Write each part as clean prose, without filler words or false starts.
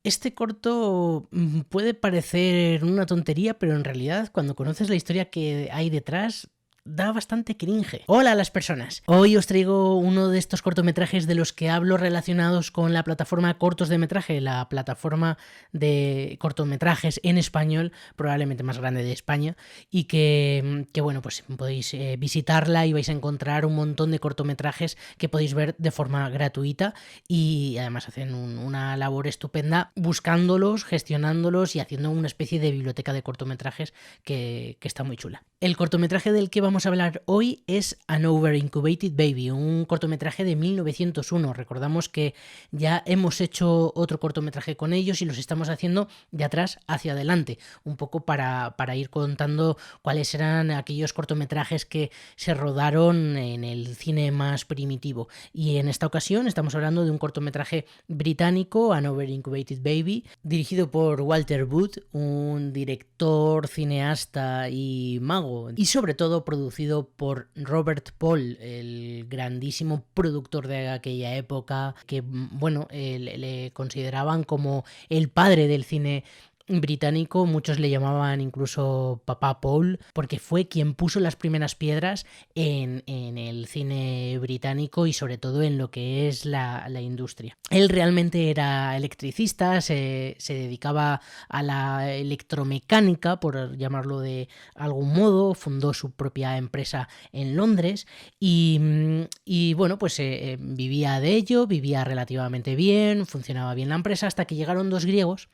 Este corto puede parecer una tontería, pero en realidad cuando conoces la historia que hay detrás, da bastante cringe. Hola a las personas. Hoy os traigo uno de estos cortometrajes de los que hablo relacionados con la plataforma Cortos de Metraje, la plataforma de cortometrajes en español, probablemente más grande de España, y que bueno, pues podéis visitarla y vais a encontrar un montón de cortometrajes que podéis ver de forma gratuita y además hacen una labor estupenda buscándolos, gestionándolos y haciendo una especie de biblioteca de cortometrajes que está muy chula. El cortometraje del que vamos a hablar hoy es An Over-Incubated Baby, un cortometraje de 1901. Recordamos que ya hemos hecho otro cortometraje con ellos y los estamos haciendo de atrás hacia adelante, un poco para ir contando cuáles eran aquellos cortometrajes que se rodaron en el cine más primitivo. Y en esta ocasión estamos hablando de un cortometraje británico, An Over-Incubated Baby, dirigido por Walter Booth, un director, cineasta y mago, y sobre todo producido por Robert Paul, el grandísimo productor de aquella época, que bueno, le consideraban como el padre del cine británico. Muchos le llamaban incluso Papá Paul, porque fue quien puso las primeras piedras en el cine británico y sobre todo en lo que es la industria. Él realmente era electricista, se dedicaba a la electromecánica, por llamarlo de algún modo, fundó su propia empresa en Londres y bueno, pues vivía de ello, vivía relativamente bien, funcionaba bien la empresa, hasta que llegaron dos griegos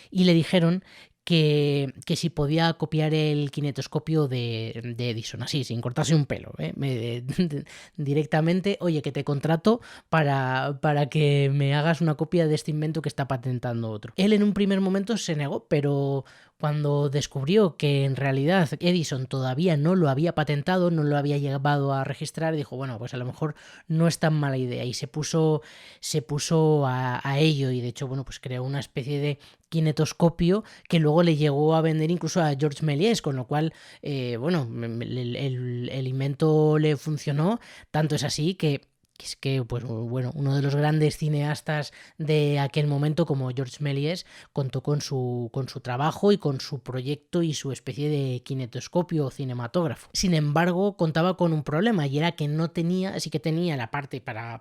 y le dijeron que si podía copiar el kinetoscopio de Edison, así, sin cortarse un pelo, directamente, oye, que te contrato para que me hagas una copia de este invento que está patentando otro. Él en un primer momento se negó, pero cuando descubrió que en realidad Edison todavía no lo había patentado, no lo había llevado a registrar, dijo, bueno, pues a lo mejor no es tan mala idea, y se puso a ello, y de hecho, bueno, pues creó una especie de kinetoscopio que luego le llegó a vender incluso a Georges Méliès, con lo cual, bueno, el invento le funcionó, tanto es así que es que, pues bueno, uno de los grandes cineastas de aquel momento, como Georges Méliès, contó con su trabajo y con su proyecto y su especie de kinetoscopio o cinematógrafo. Sin embargo, contaba con un problema, y era que no tenía, sí que tenía la parte para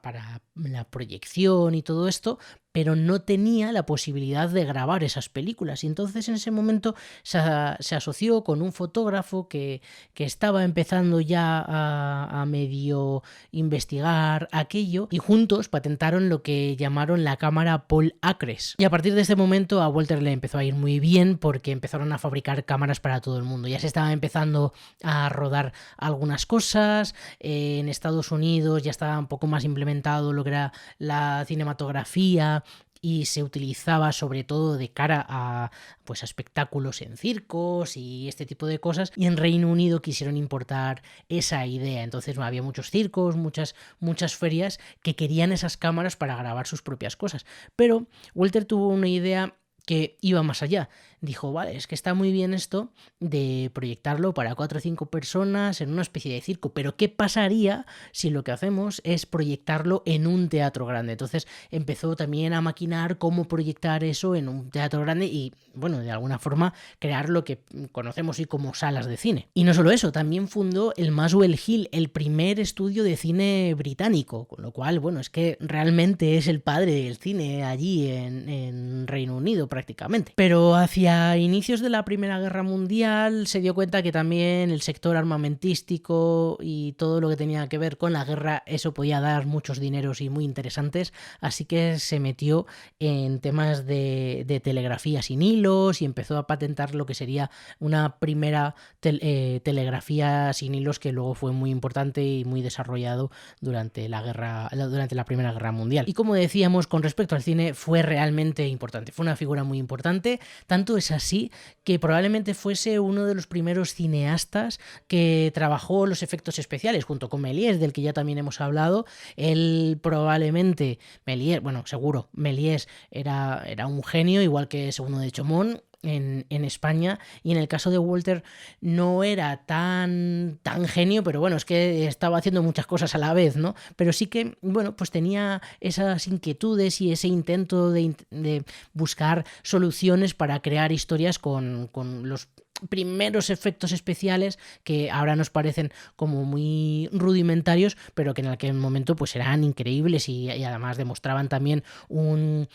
la proyección y todo esto, pero no tenía la posibilidad de grabar esas películas. Y entonces en ese momento se asoció con un fotógrafo que estaba empezando ya a medio investigar aquello, y juntos patentaron lo que llamaron la cámara Paul Acres. Y a partir de este momento a Walter le empezó a ir muy bien, porque empezaron a fabricar cámaras para todo el mundo. Ya se estaba empezando a rodar algunas cosas, en Estados Unidos ya estaba un poco más implementado lo que era la cinematografía, y se utilizaba sobre todo de cara a, pues, a espectáculos en circos y este tipo de cosas, y en Reino Unido quisieron importar esa idea. Entonces había muchos circos, muchas ferias que querían esas cámaras para grabar sus propias cosas, pero Walter tuvo una idea que iba más allá. Dijo, vale, es que está muy bien esto de proyectarlo para 4 o 5 personas en una especie de circo, pero ¿qué pasaría si lo que hacemos es proyectarlo en un teatro grande? Entonces empezó también a maquinar cómo proyectar eso en un teatro grande y, bueno, de alguna forma crear lo que conocemos hoy como salas de cine. Y no solo eso, también fundó el Muswell Hill, el primer estudio de cine británico, con lo cual, bueno, es que realmente es el padre del cine allí en Reino Unido prácticamente. Pero hacia inicios de la Primera Guerra Mundial se dio cuenta que también el sector armamentístico y todo lo que tenía que ver con la guerra, eso podía dar muchos dineros y muy interesantes, así que se metió en temas de telegrafía sin hilos y empezó a patentar lo que sería una primera telegrafía sin hilos, que luego fue muy importante y muy desarrollado durante la Primera Guerra Mundial. Y como decíamos, con respecto al cine, fue realmente importante, fue una figura muy importante, tanto es así que probablemente fuese uno de los primeros cineastas que trabajó los efectos especiales, junto con Méliès, del que ya también hemos hablado. Él probablemente, Méliès, bueno, seguro, Méliès era un genio, igual que Segundo de Chaumont, en España, y en el caso de Walter no era tan genio, pero bueno, es que estaba haciendo muchas cosas a la vez, ¿no? Pero sí que, bueno, pues tenía esas inquietudes y ese intento de buscar soluciones para crear historias con los primeros efectos especiales que ahora nos parecen como muy rudimentarios, pero que en aquel momento pues eran increíbles y además demostraban también un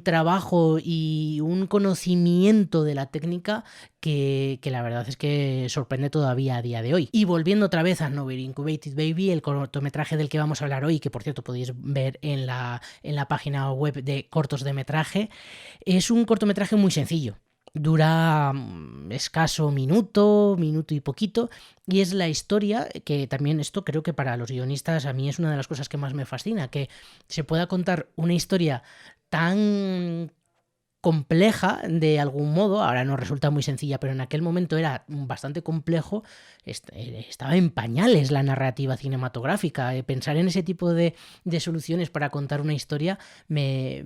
trabajo y un conocimiento de la técnica que la verdad es que sorprende todavía a día de hoy. Y volviendo otra vez a Never Incubated Baby, el cortometraje del que vamos a hablar hoy, que por cierto podéis ver en la página web de cortos de metraje, es un cortometraje muy sencillo. Dura escaso minuto y poquito, y es la historia que también esto creo que para los guionistas a mí es una de las cosas que más me fascina, que se pueda contar una historia tan compleja de algún modo, ahora nos resulta muy sencilla, pero en aquel momento era bastante complejo, estaba en pañales la narrativa cinematográfica. Pensar en ese tipo de soluciones para contar una historia me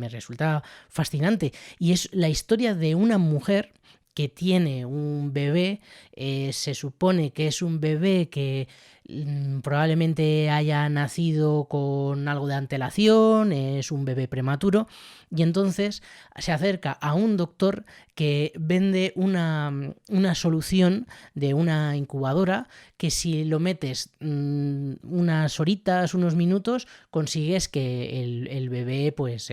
resulta fascinante, y es la historia de una mujer que tiene un bebé, se supone que es un bebé que probablemente haya nacido con algo de antelación, es un bebé prematuro, y entonces se acerca a un doctor que vende una solución de una incubadora que si lo metes unas horitas, unos minutos, consigues que el bebé pues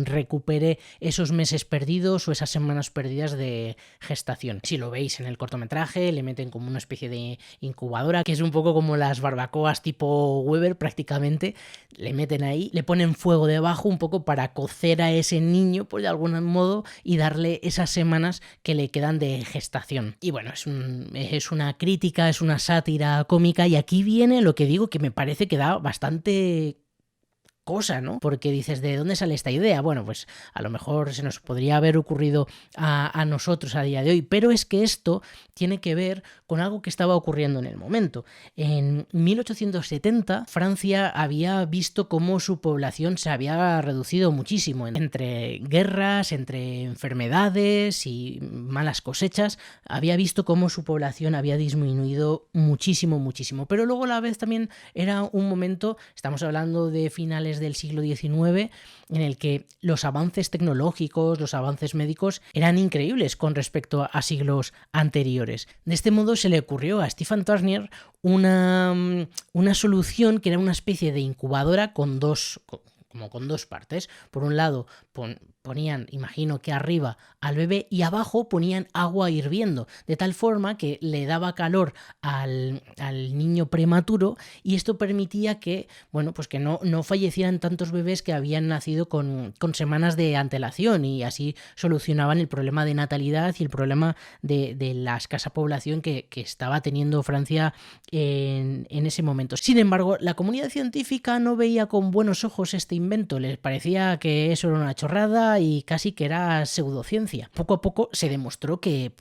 recupere esos meses perdidos o esas semanas perdidas de gestación. Si lo veis en el cortometraje, le meten como una especie de incubadora, que es un poco como las barbacoas tipo Weber prácticamente, le meten ahí, le ponen fuego debajo un poco para cocer a ese niño, pues de algún modo, y darle esas semanas que le quedan de gestación. Y bueno, es una crítica, es una sátira cómica, y aquí viene lo que digo, que me parece que da bastante cosa, ¿no? Porque dices, ¿de dónde sale esta idea? Bueno, pues a lo mejor se nos podría haber ocurrido a nosotros a día de hoy, pero es que esto tiene que ver con algo que estaba ocurriendo en el momento. En 1870, Francia había visto cómo su población se había reducido muchísimo. Entre guerras, entre enfermedades y malas cosechas, había visto cómo su población había disminuido muchísimo. Pero luego a la vez también era un momento, estamos hablando de finales del siglo XIX, en el que los avances tecnológicos, los avances médicos eran increíbles con respecto a siglos anteriores. De este modo se le ocurrió a Stephen Turner una solución que era una especie de incubadora con dos partes. Por un lado ponían, imagino que arriba, al bebé, y abajo ponían agua hirviendo, de tal forma que le daba calor al niño prematuro, y esto permitía que, bueno, pues que no fallecieran tantos bebés que habían nacido con semanas de antelación, y así solucionaban el problema de natalidad y el problema de la escasa población que estaba teniendo Francia en ese momento. Sin embargo, la comunidad científica no veía con buenos ojos este invento, les parecía que eso era una chorrada y casi que era pseudociencia. Poco a poco se demostró que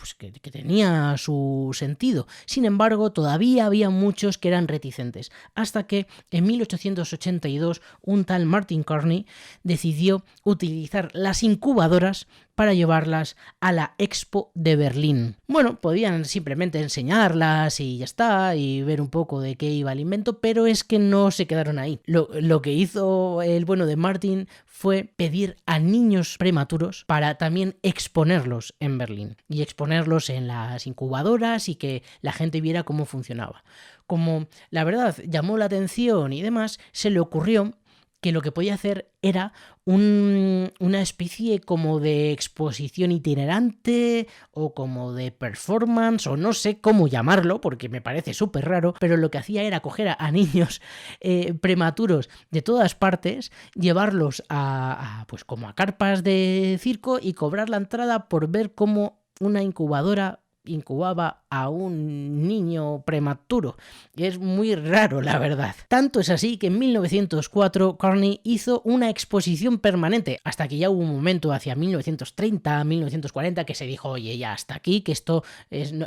tenía su sentido. Sin embargo, todavía había muchos que eran reticentes, hasta que en 1882 un tal Martin Carney decidió utilizar las incubadoras para llevarlas a la Expo de Berlín. Bueno, podían simplemente enseñarlas y ya está, y ver un poco de qué iba el invento, pero es que no se quedaron ahí. Lo que hizo el bueno de Martin fue pedir a niños prematuros para también exponerlos en Berlín, y exponerlos en las incubadoras y que la gente viera cómo funcionaba. Como la verdad llamó la atención y demás, se le ocurrió que lo que podía hacer era una especie como de exposición itinerante o como de performance, o no sé cómo llamarlo porque me parece súper raro, pero lo que hacía era coger a niños prematuros de todas partes, llevarlos pues como a carpas de circo y cobrar la entrada por ver cómo una incubadora incubaba a un niño prematuro. Es muy raro, la verdad. Tanto es así que en 1904 Carney hizo una exposición permanente, hasta que ya hubo un momento hacia 1930, 1940 que se dijo, oye, ya hasta aquí, que esto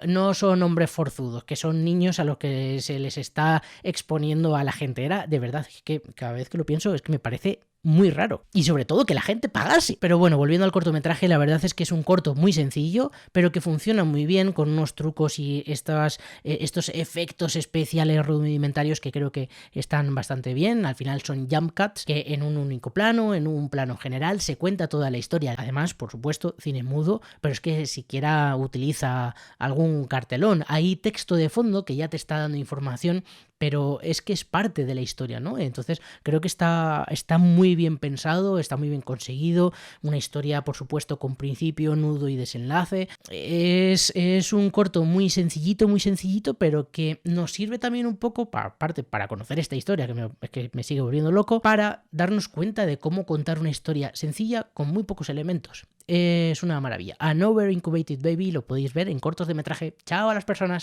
no son hombres forzudos, que son niños a los que se les está exponiendo a la gente. Era, de verdad, que cada vez que lo pienso es que me parece muy raro. Y sobre todo que la gente pagase. Pero bueno, volviendo al cortometraje, la verdad es que es un corto muy sencillo, pero que funciona muy bien con unos trucos y estos efectos especiales rudimentarios que creo que están bastante bien. Al final son jump cuts que en un único plano, en un plano general, se cuenta toda la historia. Además, por supuesto, cine mudo, pero es que siquiera utiliza algún cartelón. Hay texto de fondo que ya te está dando información, pero es que es parte de la historia, ¿no? Entonces creo que está muy bien pensado, está muy bien conseguido, una historia, por supuesto, con principio, nudo y desenlace. Es un corto muy sencillito, pero que nos sirve también un poco, aparte, para conocer esta historia, que me sigue volviendo loco, para darnos cuenta de cómo contar una historia sencilla con muy pocos elementos. Es una maravilla. An Over Incubated Baby lo podéis ver en cortos de metraje. ¡Chao a las personas!